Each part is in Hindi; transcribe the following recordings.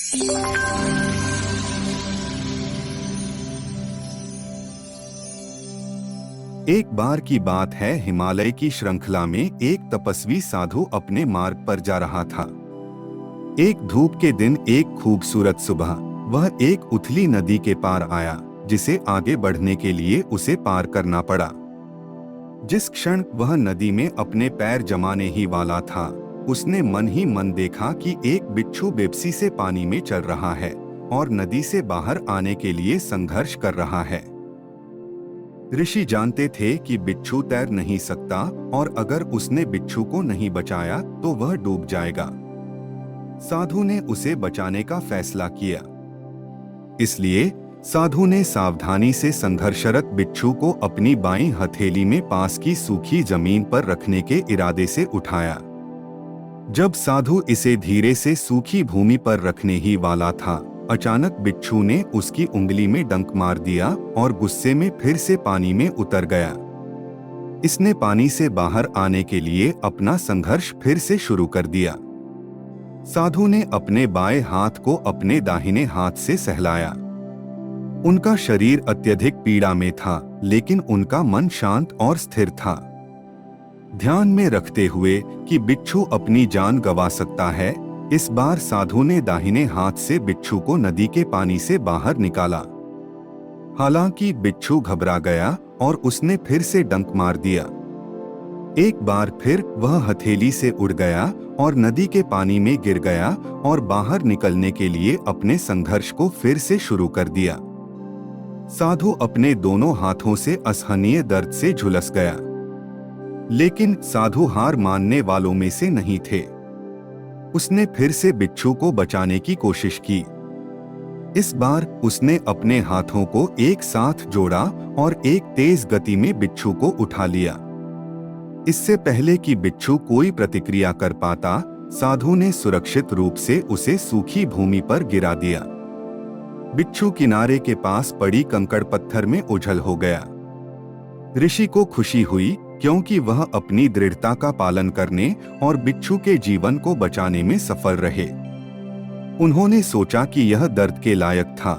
एक बार की बात है, हिमालय की श्रृंखला में एक तपस्वी साधु अपने मार्ग पर जा रहा था। एक धूप के दिन, एक खूबसूरत सुबह, वह एक उथली नदी के पार आया, जिसे आगे बढ़ने के लिए उसे पार करना पड़ा। जिस क्षण वह नदी में अपने पैर जमाने ही वाला था, उसने मन ही मन देखा कि एक बिच्छू बेबसी से पानी में चल रहा है और नदी से बाहर आने के लिए संघर्ष कर रहा है। ऋषि जानते थे कि बिच्छू तैर नहीं सकता और अगर उसने बिच्छू को नहीं बचाया तो वह डूब जाएगा। साधु ने उसे बचाने का फैसला किया। इसलिए साधु ने सावधानी से संघर्षरत बिच्छू को अपनी बाईं हथेली में पास की सूखी जमीन पर रखने के इरादे से उठाया। जब साधु इसे धीरे से सूखी भूमि पर रखने ही वाला था, अचानक बिच्छू ने उसकी उंगली में डंक मार दिया और गुस्से में फिर से पानी में उतर गया। इसने पानी से बाहर आने के लिए अपना संघर्ष फिर से शुरू कर दिया। साधु ने अपने बाएं हाथ को अपने दाहिने हाथ से सहलाया। उनका शरीर अत्यधिक पीड़ा में था, लेकिन उनका मन शांत और स्थिर था। ध्यान में रखते हुए कि बिच्छू अपनी जान गंवा सकता है, इस बार साधु ने दाहिने हाथ से बिच्छू को नदी के पानी से बाहर निकाला। हालांकि बिच्छू घबरा गया और उसने फिर से डंक मार दिया। एक बार फिर वह हथेली से उड़ गया और नदी के पानी में गिर गया और बाहर निकलने के लिए अपने संघर्ष को फिर से शुरू कर दिया। साधु अपने दोनों हाथों से असहनीय दर्द से झुलस गया, लेकिन साधु हार मानने वालों में से नहीं थे। उसने फिर से बिच्छू को बचाने की कोशिश की। इस बार उसने अपने हाथों को एक साथ जोड़ा और एक तेज गति में बिच्छू को उठा लिया। इससे पहले कि बिच्छू कोई प्रतिक्रिया कर पाता, साधु ने सुरक्षित रूप से उसे सूखी भूमि पर गिरा दिया। बिच्छू किनारे के पास पड़ी कंकड़ पत्थर में उछल हो गया। ऋषि को खुशी हुई क्योंकि वह अपनी दृढ़ता का पालन करने और बिच्छू के जीवन को बचाने में सफल रहे। उन्होंने सोचा कि यह दर्द के लायक था।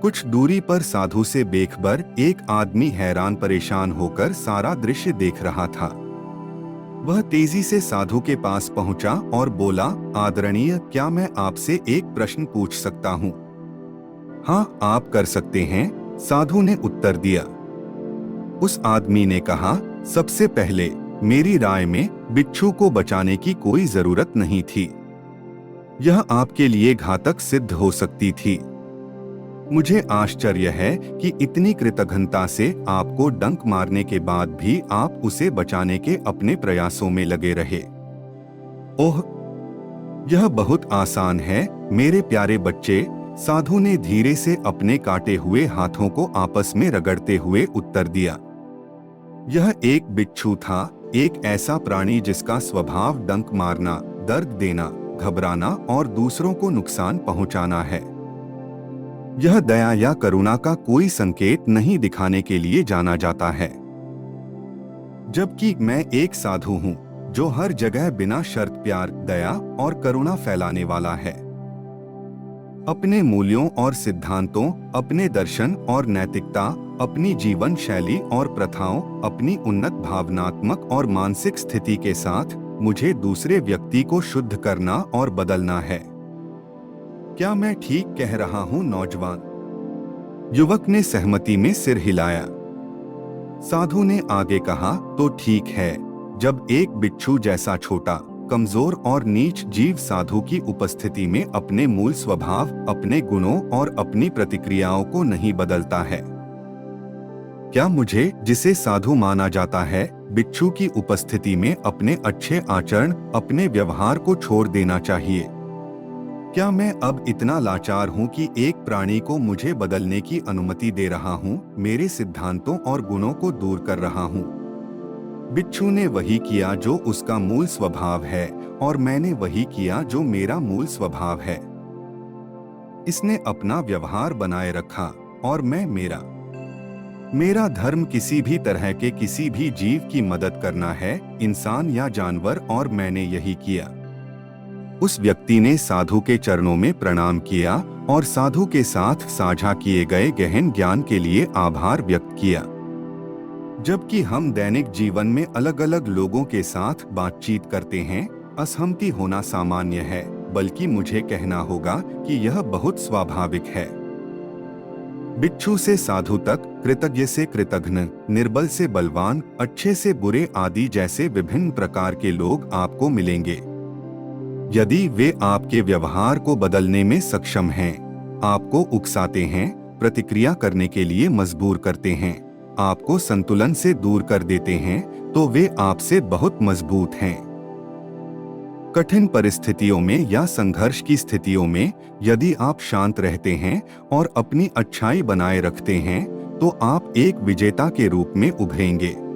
कुछ दूरी पर साधु से बेखबर एक आदमी हैरान परेशान होकर सारा दृश्य देख रहा था। वह तेजी से साधु के पास पहुंचा और बोला, आदरणीय, क्या मैं आपसे एक प्रश्न पूछ सकता हूं? हाँ, आप कर सकते हैं, साधु ने उत्तर दिया। उस आदमी ने कहा, सबसे पहले मेरी राय में बिच्छू को बचाने की कोई जरूरत नहीं थी। यह आपके लिए घातक सिद्ध हो सकती थी। मुझे आश्चर्य है कि इतनी कृतघ्नता से आपको डंक मारने के बाद भी आप उसे बचाने के अपने प्रयासों में लगे रहे। ओह, यह बहुत आसान है मेरे प्यारे बच्चे, साधु ने धीरे से अपने काटे हुए हाथों को आपस में रगड़ते हुए उत्तर दिया। यह एक बिच्छू था, एक ऐसा प्राणी जिसका स्वभाव डंक मारना, दर्द देना, घबराना और दूसरों को नुकसान पहुंचाना है। यह दया या करुणा का कोई संकेत नहीं दिखाने के लिए जाना जाता है। जबकि मैं एक साधु हूं जो हर जगह बिना शर्त प्यार, दया और करुणा फैलाने वाला है। अपने मूल्यों और सिद्धांतों, अपने दर्शन और नैतिकता, अपनी जीवन शैली और प्रथाओं, अपनी उन्नत भावनात्मक और मानसिक स्थिति के साथ मुझे दूसरे व्यक्ति को शुद्ध करना और बदलना है। क्या मैं ठीक कह रहा हूँ, नौजवान? युवक ने सहमति में सिर हिलाया। साधु ने आगे कहा, तो ठीक है, जब एक बिच्छू जैसा छोटा, कमजोर और नीच जीव साधु की उपस्थिति में अपने मूल स्वभाव, अपने गुणों और अपनी प्रतिक्रियाओं को नहीं बदलता है, क्या मुझे, जिसे साधु माना जाता है, बिच्छू की उपस्थिति में अपने अच्छे आचरण, अपने व्यवहार को छोड़ देना चाहिए? क्या मैं अब इतना लाचार हूँ कि एक प्राणी को मुझे बदलने की अनुमति दे रहा हूँ, मेरे सिद्धांतों और गुणों को दूर कर रहा हूँ? बिच्छू ने वही किया जो उसका मूल स्वभाव है और मैंने वही किया जो मेरा मूल स्वभाव है। इसने अपना व्यवहार बनाए रखा और मैं मेरा धर्म किसी भी तरह के किसी भी जीव की मदद करना है, इंसान या जानवर, और मैंने यही किया। उस व्यक्ति ने साधु के चरणों में प्रणाम किया और साधु के साथ साझा किए गए गहन ज्ञान के लिए आभार व्यक्त किया। जबकि हम दैनिक जीवन में अलग अलग लोगों के साथ बातचीत करते हैं, असहमति होना सामान्य है, बल्कि मुझे कहना होगा कि यह बहुत स्वाभाविक है। बिच्छू से साधु तक, कृतज्ञ से कृतघ्न, निर्बल से बलवान, अच्छे से बुरे आदि जैसे विभिन्न प्रकार के लोग आपको मिलेंगे। यदि वे आपके व्यवहार को बदलने में सक्षम हैं, आपको उकसाते हैं, प्रतिक्रिया करने के लिए मजबूर करते हैं, आपको संतुलन से दूर कर देते हैं, तो वे आपसे बहुत मजबूत हैं। कठिन परिस्थितियों में या संघर्ष की स्थितियों में यदि आप शांत रहते हैं और अपनी अच्छाई बनाए रखते हैं, तो आप एक विजेता के रूप में उभरेंगे।